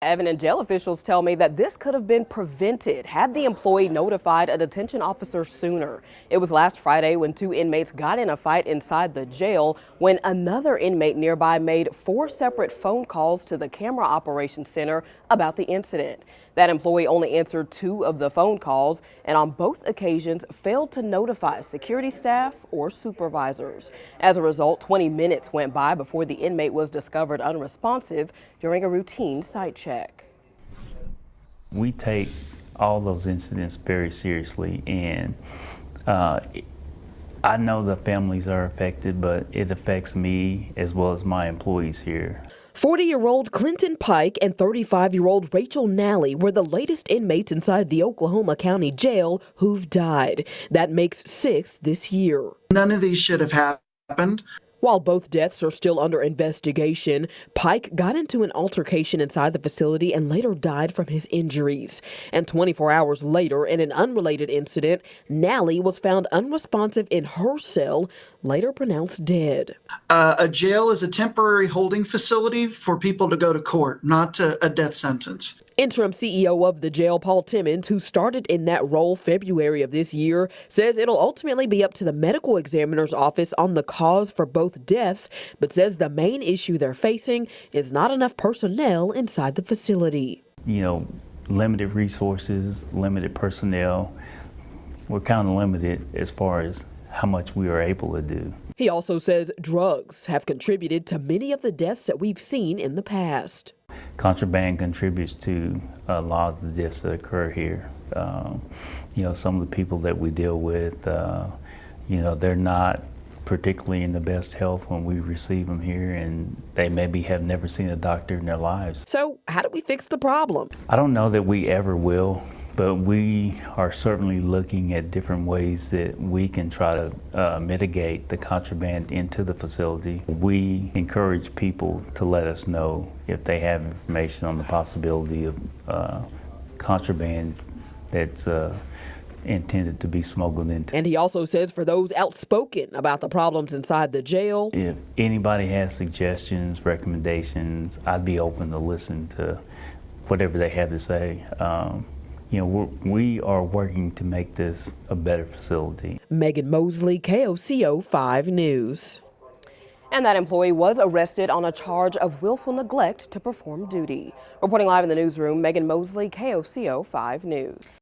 Evan, and jail officials tell me that this could have been prevented had the employee notified a detention officer sooner. It was last Friday when two inmates got in a fight inside the jail when another inmate nearby made 4 separate phone calls to the camera operations center about the incident. That employee only answered 2 of the phone calls and on both occasions failed to notify security staff or supervisors. As a result, 20 minutes went by before the inmate was discovered unresponsive during a routine site check. We take all those incidents very seriously, and I know the families are affected, but it affects me as well as my employees here. 40-year-old Clinton Pike and 35-year-old Rachel Nally were the latest inmates inside the Oklahoma County Jail who've died. That makes 6 this year. None of these should have happened. While both deaths are still under investigation, Pike got into an altercation inside the facility and later died from his injuries. And 24 hours later, in an unrelated incident, Nally was found unresponsive in her cell, later pronounced dead. A jail is a temporary holding facility for people to go to court, not a death sentence. Interim CEO of the jail, Paul Timmons, who started in that role February of this year, says it'll ultimately be up to the medical examiner's office on the cause for both deaths, but says the main issue they're facing is not enough personnel inside the facility. You know, limited resources, limited personnel. We're kind of limited as far as how much we are able to do. He also says drugs have contributed to many of the deaths that we've seen in the past. Contraband contributes to a lot of the deaths that occur here. You know, some of the people that we deal with, you know, they're not particularly in the best health when we receive them here, and they maybe have never seen a doctor in their lives. So how do we fix the problem? I don't know that we ever will, but we are certainly looking at different ways that we can try to mitigate the contraband into the facility. We encourage people to let us know if they have information on the possibility of contraband that's intended to be smuggled into. And he also says for those outspoken about the problems inside the jail, if anybody has suggestions, recommendations, I'd be open to listen to whatever they have to say. You know, we are working to make this a better facility. Megan Mosley, KOCO 5 News. And that employee was arrested on a charge of willful neglect to perform duty. Reporting live in the newsroom, Megan Mosley, KOCO 5 News.